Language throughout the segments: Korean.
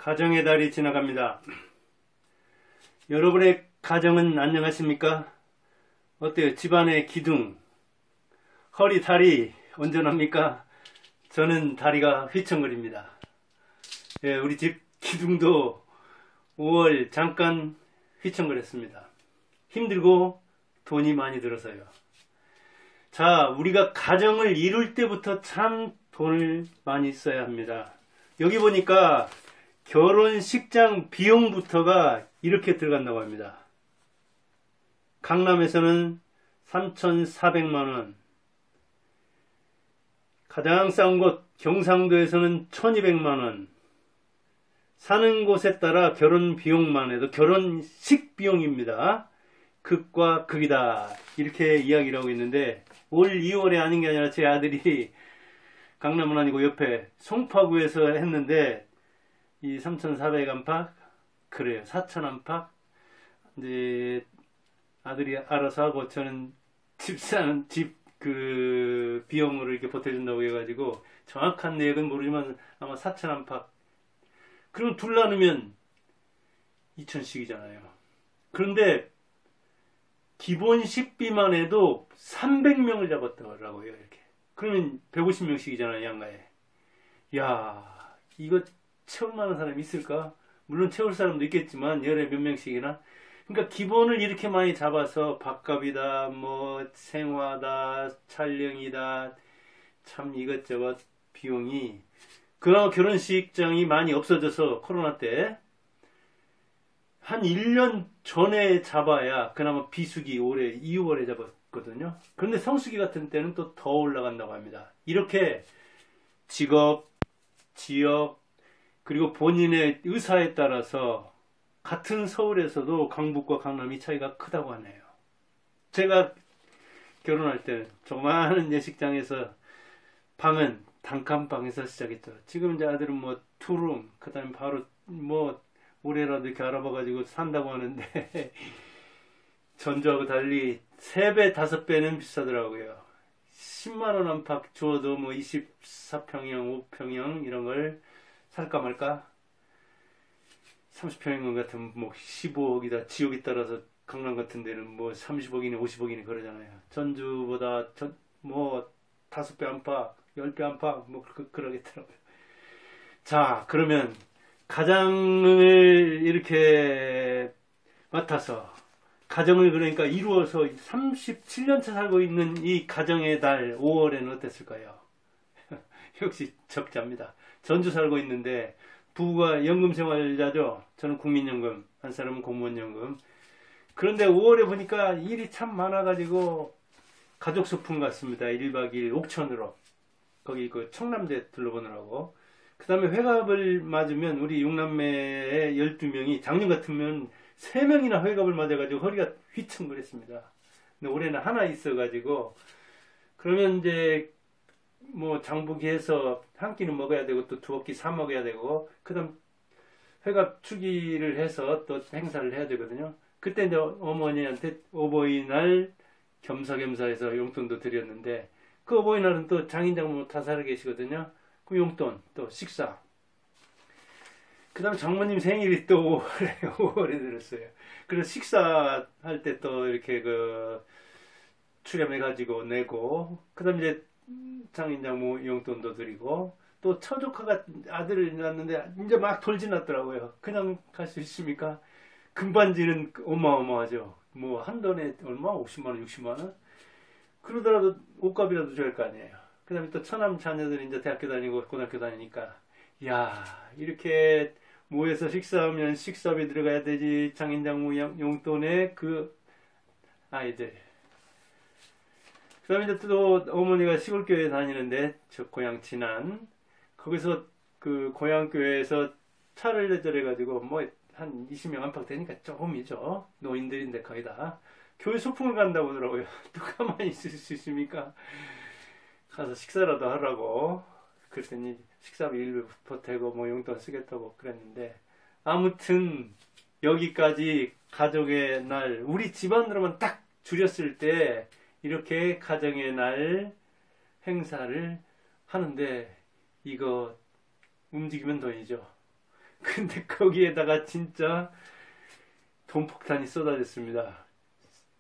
가정의 달이 지나갑니다. 여러분의 가정은 안녕하십니까? 어때요? 집안의 기둥, 허리, 다리 온전합니까? 저는 다리가 휘청거립니다. 예, 우리 집 기둥도 5월 잠깐 휘청거렸습니다. 힘들고 돈이 많이 들어서요. 자, 우리가 가정을 이룰 때부터 참 돈을 많이 써야 합니다. 여기 보니까 결혼식장 비용부터가 이렇게 들어간다고 합니다. 강남에서는 3,400만원, 가장 싼 곳 경상도에서는 1,200만원, 사는 곳에 따라 결혼 비용만 해도 결혼식 비용입니다. 극과 극이다, 이렇게 이야기를 하고 있는데, 올 2월에 아닌 게 아니라 제 아들이 강남은 아니고 옆에 송파구에서 했는데 이 3,400 안팎, 그래요, 4,000 안팎. 이제 아들이 알아서 하고 저는 집 그 비용으로 이렇게 보태준다고 해가지고 정확한 내역은 모르지만 아마 4,000 안팎. 그럼 둘 나누면 2,000씩이잖아요. 그런데 기본 식비만 해도 300명을 잡았더라고요, 이렇게. 그러면 150명씩이잖아요, 양가에. 야, 이거 채울 만한 사람이 있을까? 물론 채울 사람도 있겠지만, 열에 몇 명씩이나. 그러니까 기본을 이렇게 많이 잡아서 밥값이다, 뭐, 생화다, 촬영이다, 참 이것저것 비용이. 그나마 결혼식장이 많이 없어져서 코로나 때, 한 1년 전에 잡아야 그나마 비수기 올해 2월에 잡았거든요. 그런데 성수기 같은 때는 또 더 올라간다고 합니다. 이렇게 직업, 지역, 그리고 본인의 의사에 따라서 같은 서울에서도 강북과 강남이 차이가 크다고 하네요. 제가 결혼할 때는 조그마한 예식장에서 방은 단칸방에서 시작했죠. 지금 이제 아들은 뭐 투룸, 그 다음에 바로 뭐 올해라도 이렇게 알아봐가지고 산다고 하는데 전주하고 달리 3배, 5배는 비싸더라고요. 10만원 안팎 주어도 뭐 24평형, 5평형 이런 걸 살까 말까? 30평형 같은 뭐 15억이다. 지역에 따라서 강남 같은 데는 뭐 30억이니 50억이니 그러잖아요. 전주보다 뭐 5배 안팎, 10배 안팎 뭐 그러겠더라고요. 자, 그러면 가장을 이렇게 맡아서 가정을 그러니까 이루어서 37년차 살고 있는 이 가정의 달 5월에는 어땠을까요? 역시 적자입니다. 전주 살고 있는데 부부가 연금생활자죠. 저는 국민연금, 한 사람은 공무원연금. 그런데 5월에 보니까 일이 참 많아가지고 가족 소풍 갔습니다. 1박 2일 옥천으로. 거기 그 청남대 둘러보느라고. 그 다음에 회갑을 맞으면 우리 6남매의 12명이 작년 같으면 3명이나 회갑을 맞아가지고 허리가 휘청거렸습니다. 근데 올해는 하나 있어가지고 그러면 이제 뭐 장보기해서 한 끼는 먹어야 되고 또 2끼 사 먹어야 되고 그 다음 회갑 추기를 해서 또 행사를 해야 되거든요. 그때 이제 어머니한테 어버이날 겸사겸사해서 용돈도 드렸는데 그 어버이날은 또 장인장모 다 살아 계시거든요. 그 용돈, 또 식사. 그 다음에 장모님 생일이 또 5월에 들었어요. 그래서 식사할 때 또 이렇게 출연해가지고 내고, 그 다음에 이제 장인장모 용돈도 드리고, 또 처조카가 아들을 낳았는데 이제 막 돌 지났더라고요. 그냥 갈 수 있습니까? 금반지는 어마어마하죠. 뭐 한 돈에 얼마? 50만원, 60만원? 그러더라도 옷값이라도 줘야 할 거 아니에요. 그 다음에 또 처남 자녀들이 이제 대학교 다니고 고등학교 다니니까, 야, 이렇게 모여서 식사하면 식사비 들어가야 되지. 장인장모 용돈에 그 아이들. 그 다음에 이제 또 어머니가 시골교회 다니는데, 저 고향 진안. 거기서 그 고향교회에서 차를 내절해가지고 뭐 한 20명 안팎 되니까 조금이죠. 노인들인데 거의 다. 교회 소풍을 간다고 하더라고요. 또 가만히 있을 수 있습니까? 가서 식사라도 하라고. 그랬더니 식사비 일부 보태고 뭐 용돈 쓰겠다고 그랬는데, 아무튼 여기까지 가족의 날, 우리 집안으로만 딱 줄였을 때 이렇게 가정의 날 행사를 하는데 이거 움직이면 돈이죠. 근데 거기에다가 진짜 돈폭탄이 쏟아졌습니다.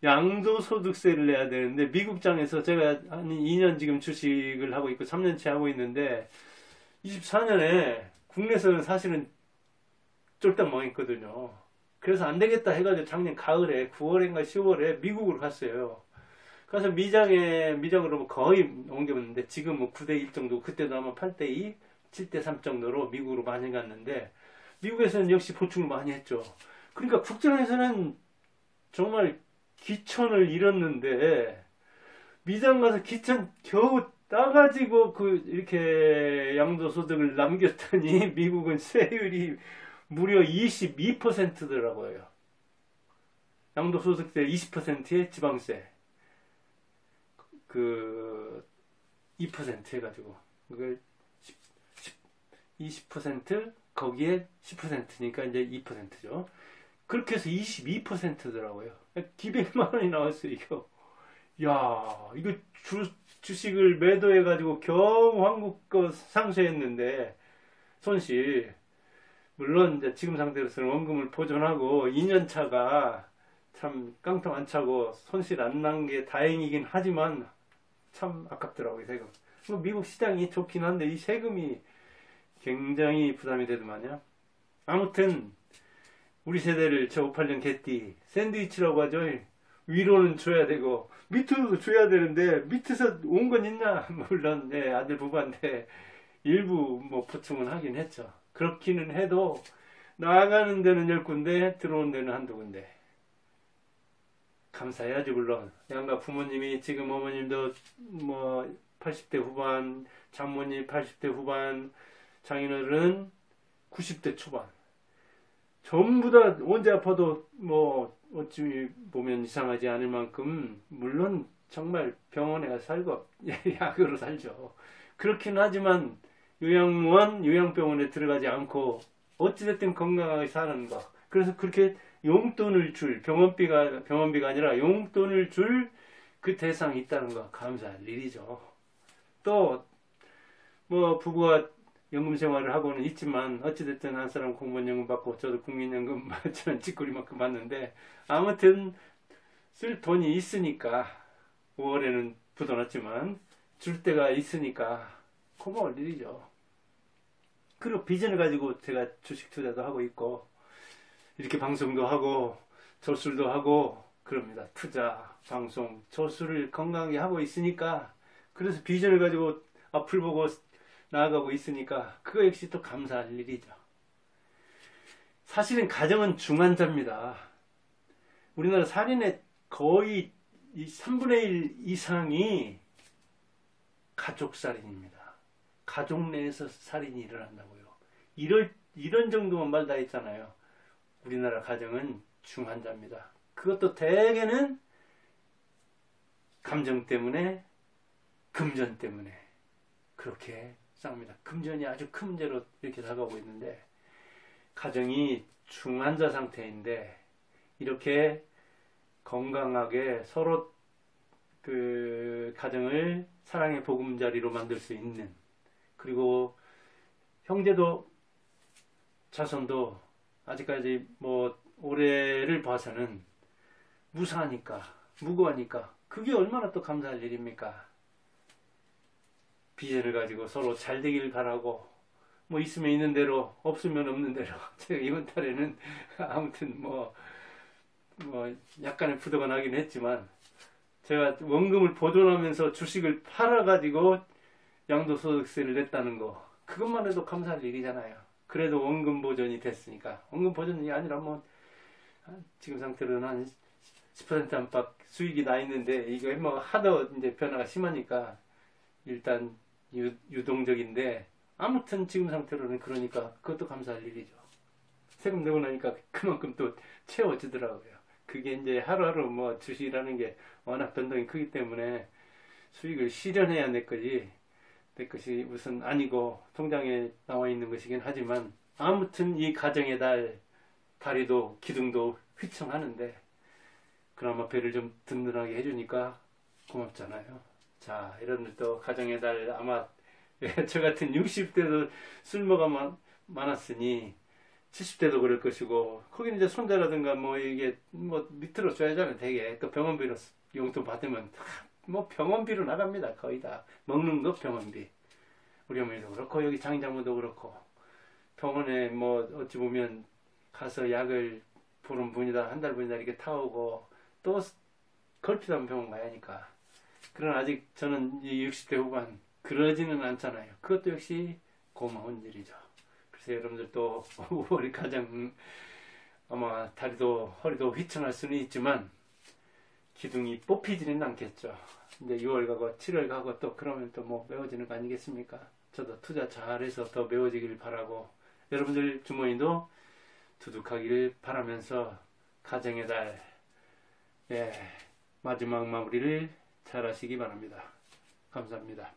양도소득세를 내야 되는데 미국장에서 제가 한 2년 지금 주식을 하고 있고 3년째 하고 있는데 24년에 국내에서는 사실은 쫄딱 망했거든요. 그래서 안 되겠다 해가지고 작년 가을에 9월인가 10월에 미국으로 갔어요. 그래서 미장으로 거의 옮겨봤는데 지금 뭐 9대1 정도, 그때도 아마 8대2, 7대3 정도로 미국으로 많이 갔는데 미국에서는 역시 보충을 많이 했죠. 그러니까 국정에서는 정말 기천을 잃었는데 미장 가서 기천 겨우 따가지고 이렇게 양도소득을 남겼더니 미국은 세율이 무려 22%더라고요. 양도소득세 20%에 지방세 2% 해가지고 그걸 20% 거기에 10%니까 이제 2%죠. 그렇게 해서 22%더라고요. 기백만 원이 나왔어요, 이거. 야, 이거 주식을 매도해가지고 겨우 한국 거 상쇄했는데, 손실. 물론, 이제 지금 상태로서는 원금을 보존하고, 2년 차가 참 깡통 안 차고, 손실 안 난 게 다행이긴 하지만, 참 아깝더라고요, 세금. 뭐 미국 시장이 좋긴 한데, 이 세금이 굉장히 부담이 되더만요. 아무튼, 우리 세대를 저 58년 개띠 샌드위치라고 하죠. 위로는 줘야 되고 밑으로도 줘야 되는데 밑에서 온 건 있냐? 물론 아들 부부한테 일부 뭐 보충은 하긴 했죠. 그렇기는 해도 나가는 데는 10군데 들어오는 데는 한두 군데. 감사해야지 물론. 양가 부모님이 지금 어머님도 뭐 80대 후반, 장모님 80대 후반, 장인어른 90대 초반. 전부 다 언제 아파도 뭐 어찌 보면 이상하지 않을 만큼 물론 정말 병원에 가서 살고 약으로 살죠. 그렇긴 하지만 요양병원에 들어가지 않고 어찌됐든 건강하게 사는 거. 그래서 그렇게 용돈을 줄 병원비가 아니라 용돈을 줄 그 대상이 있다는 거 감사할 일이죠. 또 뭐 부부가 연금 생활을 하고는 있지만 어찌됐든 한 사람 공무원연금 받고 저도 국민연금 저는 찌꺼리만큼 받는데 아무튼 쓸 돈이 있으니까 5월에는 부도났지만 줄 때가 있으니까 고마울 일이죠. 그리고 비전을 가지고 제가 주식 투자도 하고 있고 이렇게 방송도 하고 저술도 하고 그럽니다. 투자, 방송, 저술을 건강하게 하고 있으니까 그래서 비전을 가지고 앞을 보고 나아가고 있으니까 그거 역시 또 감사할 일이죠. 사실은 가정은 중환자입니다. 우리나라 살인의 거의 3분의 1 이상이 가족살인입니다. 가족 내에서 살인이 일어난다고요. 이런 정도만 말 다 했잖아요. 우리나라 가정은 중환자입니다. 그것도 대개는 감정 때문에, 금전 때문에 그렇게 싸웁니다. 금전이 아주 큰 문제로 이렇게 다가오고 있는데 가정이 중환자 상태인데 이렇게 건강하게 서로 그 가정을 사랑의 보금자리로 만들 수 있는 그리고 형제도 자손도 아직까지 뭐 올해를 봐서는 무사하니까 무고하니까 그게 얼마나 또 감사할 일입니까? 비전을 가지고 서로 잘 되길 바라고 뭐 있으면 있는 대로 없으면 없는 대로 제가 이번 달에는 아무튼 뭐 약간의 부도가 나긴 했지만 제가 원금을 보존하면서 주식을 팔아가지고 양도소득세를 냈다는 거 그것만 해도 감사할 일이잖아요. 그래도 원금 보존이 됐으니까 원금 보존이 아니라 뭐 지금 상태로는 한 10% 안팎 수익이 나 있는데 이거 뭐 하도 이제 변화가 심하니까 일단 유동적인데 아무튼 지금 상태로는 그러니까 그것도 감사할 일이죠. 세금 내고 나니까 그만큼 또 채워지더라고요. 그게 이제 하루하루 뭐 주식이라는 게 워낙 변동이 크기 때문에 수익을 실현해야 내 것이 우선 아니고 통장에 나와 있는 것이긴 하지만 아무튼 이 가정의 달 다리도 기둥도 휘청하는데 그나마 배를 좀 든든하게 해주니까 고맙잖아요. 자, 이런 또 가정의 달 아마 저 같은 60대도 쓸모가 많았으니 70대도 그럴 것이고, 거기는 이제 손자라든가 뭐 이게 뭐 밑으로 줘야잖아요. 되게 또 병원비로 용돈 받으면 뭐 병원비로 나갑니다. 거의 다 먹는 거 병원비. 우리 어머니도 그렇고 여기 장인장모도 그렇고 병원에 뭐 어찌 보면 가서 약을 보름 분이다 한 달 분이다 이렇게 타오고 또 걸핏하면 병원 가야 하니까. 그러나 아직 저는 이 60대 후반 그러지는 않잖아요. 그것도 역시 고마운 일이죠. 그래서 여러분들 또 우리 가정 아마 다리도 허리도 휘청할 수는 있지만 기둥이 뽑히지는 않겠죠. 이제 6월 가고 7월 가고 또 그러면 또 뭐 메워지는 거 아니겠습니까? 저도 투자 잘해서 더 메워지길 바라고 여러분들 주머니도 두둑하기를 바라면서 가정의 달 마지막 마무리를 잘 하시기 바랍니다. 감사합니다.